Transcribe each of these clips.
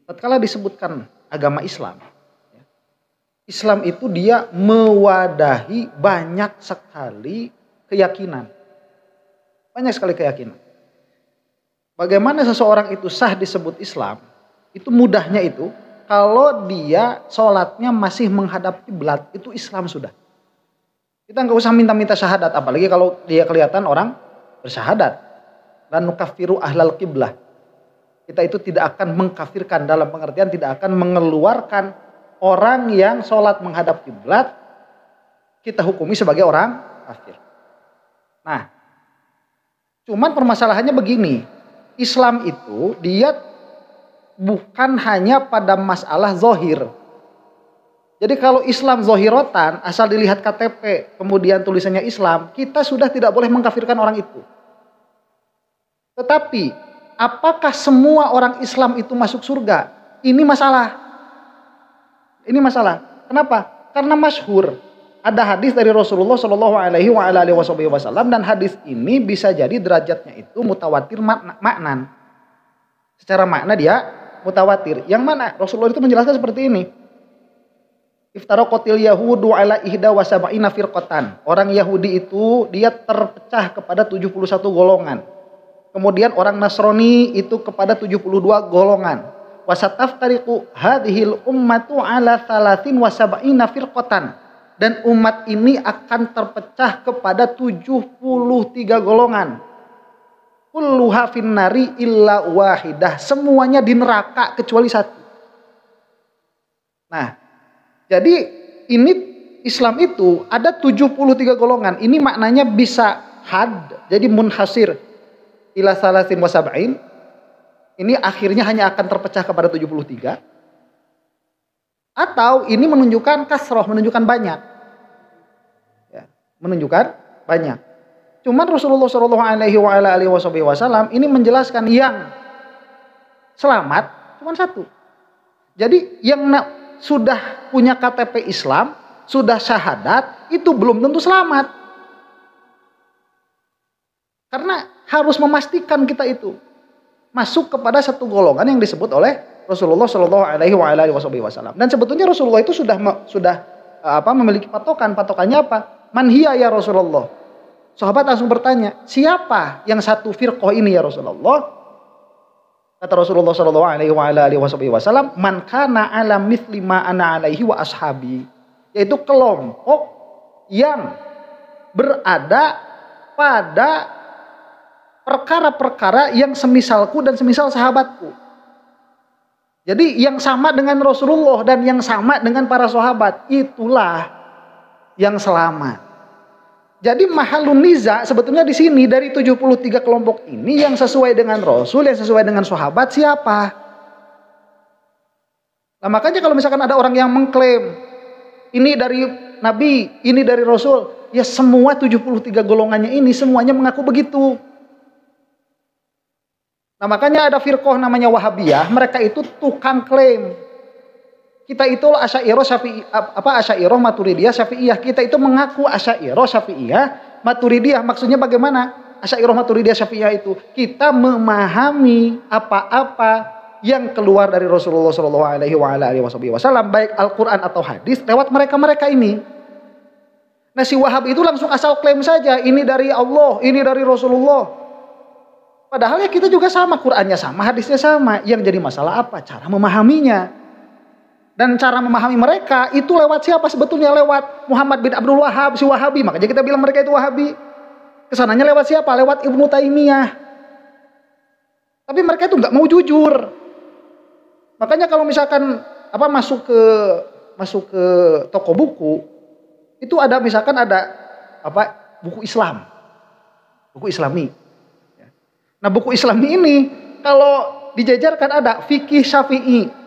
tatkala disebutkan agama Islam, Islam itu dia mewadahi banyak sekali keyakinan. Banyak sekali keyakinan. Bagaimana seseorang itu sah disebut Islam, itu mudahnya itu, kalau dia sholatnya masih menghadap kiblat, itu Islam sudah. Kita nggak usah minta-minta syahadat, apalagi kalau dia kelihatan orang bersyahadat. Dan nukaffiru ahlal qiblah. Kita itu tidak akan mengkafirkan, dalam pengertian tidak akan mengeluarkan orang yang sholat menghadap kiblat, kita hukumi sebagai orang kafir. Nah, cuman permasalahannya begini, Islam itu dia bukan hanya pada masalah zohir. Jadi kalau Islam zohirotan, asal dilihat KTP, kemudian tulisannya Islam, kita sudah tidak boleh mengkafirkan orang itu. Tetapi, apakah semua orang Islam itu masuk surga? Ini masalah. Ini masalah. Kenapa? Karena masyhur. Ada hadis dari Rasulullah Shallallahu Alaihi Wasallam dan hadis ini bisa jadi derajatnya itu mutawatir maknan. Secara makna dia mutawatir. Yang mana? Rasulullah itu menjelaskan seperti ini. Iftaraqatil yahudu ala ihda wa sab'ina firqatan. Orang Yahudi itu dia terpecah kepada 71 golongan. Kemudian orang Nasrani itu kepada 72 golongan. Wasataftariqu hadhil ummatu ala 30 wa sab'ina firqatan. Dan umat ini akan terpecah kepada 73 golongan. Kulluha finnari illa wahidah. Semuanya di neraka kecuali satu. Nah, jadi ini Islam itu ada 73 golongan. Ini maknanya bisa had, jadi munhasir ila salasin wa sab'in. Ini akhirnya hanya akan terpecah kepada 73. Atau ini menunjukkan kasroh, menunjukkan banyak. Menunjukkan banyak. Cuman Rasulullah Shallallahu Alaihi Wasallam ini menjelaskan yang selamat cuma satu. Jadi yang sudah punya KTP Islam, sudah syahadat, itu belum tentu selamat. Karena harus memastikan kita itu masuk kepada satu golongan yang disebut oleh Rasulullah Shallallahu Alaihi Wasallam. Dan sebetulnya Rasulullah itu sudah memiliki patokan. Patokannya apa? Man hiya ya Rasulullah. Sahabat langsung bertanya, siapa yang satu firqah ini ya Rasulullah? Kata Rasulullah Shallallahu Alaihi Wasallam, man kana ala mithli ma ana alaihi wa ashabi, yaitu kelompok yang berada pada perkara-perkara yang semisalku dan semisal sahabatku. Jadi yang sama dengan Rasulullah dan yang sama dengan para sahabat, itulah yang selamat. Jadi mahalun niza sebetulnya di sini dari 73 kelompok ini yang sesuai dengan Rasul, yang sesuai dengan sahabat siapa? Nah makanya kalau misalkan ada orang yang mengklaim ini dari Nabi, ini dari Rasul, ya semua 73 golongannya ini semuanya mengaku begitu. Nah makanya ada firqah namanya Wahabiyah, mereka itu tukang klaim. Kita itu Asy'ariyah Asy'ariyah Maturidiyah Syafi'iyah. Kita itu mengaku Asy'ariyah Syafi'iyah Maturidiyah. Maksudnya bagaimana? Asy'ariyah Maturidiyah Syafi'iyah itu kita memahami apa-apa yang keluar dari Rasulullah Shallallahu Alaihi Wasallam, baik Al-Quran atau hadis, lewat mereka ini. Nah si Wahab itu langsung asal klaim saja, ini dari Allah, ini dari Rasulullah. Padahal ya kita juga sama, Qurannya sama, hadisnya sama. Yang jadi masalah apa? Cara memahaminya. Dan cara memahami mereka itu lewat siapa sebetulnya? Lewat Muhammad bin Abdul Wahhab, si Wahabi. Makanya kita bilang mereka itu Wahabi. Kesananya lewat siapa? Lewat Ibnu Taimiyah. Tapi mereka itu nggak mau jujur. Makanya kalau misalkan masuk ke toko buku, itu ada misalkan ada buku Islam, buku Islami. Nah buku Islami ini kalau dijajarkan ada fikih Syafi'i.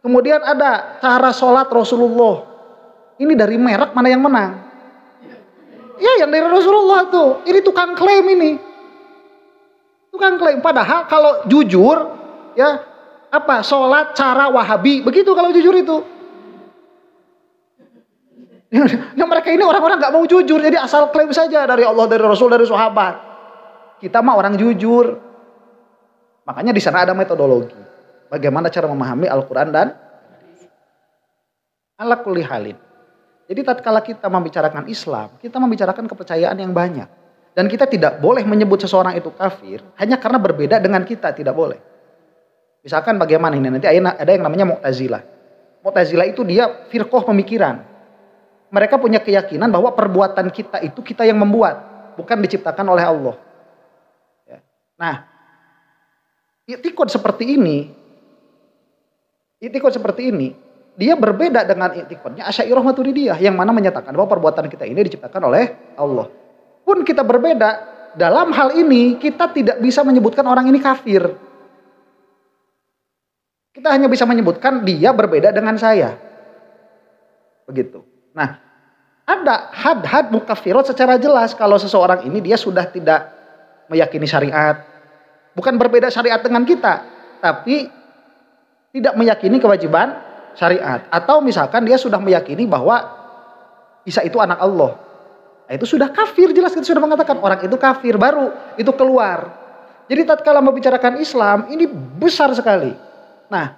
Kemudian ada cara sholat Rasulullah. Ini dari merek mana yang menang? Ya yang dari Rasulullah tuh. Ini tukang klaim ini. Tukang klaim. Padahal kalau jujur, ya sholat cara Wahabi. Begitu kalau jujur itu. Nah mereka ini orang-orang nggak mau jujur. Jadi asal klaim saja dari Allah, dari Rasul, dari sahabat. Kita mah orang jujur. Makanya di sana ada metodologi. bagaimana cara memahami Al-Quran dan ala kulli halin. Jadi tatkala kita membicarakan Islam, kita membicarakan kepercayaan yang banyak. Dan kita tidak boleh menyebut seseorang itu kafir hanya karena berbeda dengan kita, tidak boleh. Misalkan bagaimana ini, nanti ada yang namanya Mu'tazilah. Mu'tazilah itu dia firqah pemikiran. Mereka punya keyakinan bahwa perbuatan kita itu kita yang membuat, bukan diciptakan oleh Allah. Ya. Nah, i'tiqad seperti ini, dia berbeda dengan i'tiqadnya Asy'ariyah Maturidiyah yang mana menyatakan bahwa perbuatan kita ini diciptakan oleh Allah. Pun kita berbeda, dalam hal ini kita tidak bisa menyebutkan orang ini kafir. Kita hanya bisa menyebutkan dia berbeda dengan saya. Begitu. Nah, ada had-had mukaffirat secara jelas kalau seseorang ini dia sudah tidak meyakini syariat. Bukan berbeda syariat dengan kita, tapi tidak meyakini kewajiban syariat. Atau misalkan dia sudah meyakini bahwa Isa itu anak Allah. Nah, itu sudah kafir, jelas kita sudah mengatakan orang itu kafir, baru itu keluar. Jadi tatkala membicarakan Islam ini besar sekali. Nah,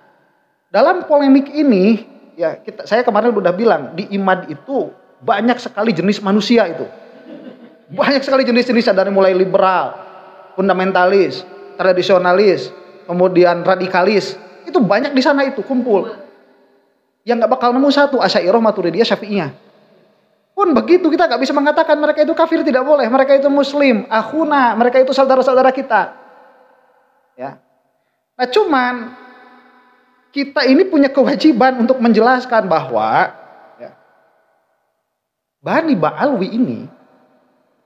dalam polemik ini ya saya kemarin sudah bilang di IMAD itu banyak sekali jenis manusia itu. Banyak sekali jenis-jenisnya dari mulai liberal, fundamentalis, tradisionalis, kemudian radikalis. Itu banyak di sana itu kumpul. Yang nggak bakal nemu satu Asy'ariyah Maturidiyah Syafi'iyah. Pun begitu kita nggak bisa mengatakan mereka itu kafir, tidak boleh. Mereka itu muslim, akhuna, mereka itu saudara-saudara kita. Ya. Nah cuman kita ini punya kewajiban untuk menjelaskan bahwa ya, Bani Ba'alwi ini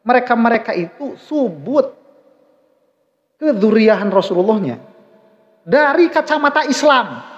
mereka itu subut kedzuriyahan Rasulullahnya dari kacamata Islam.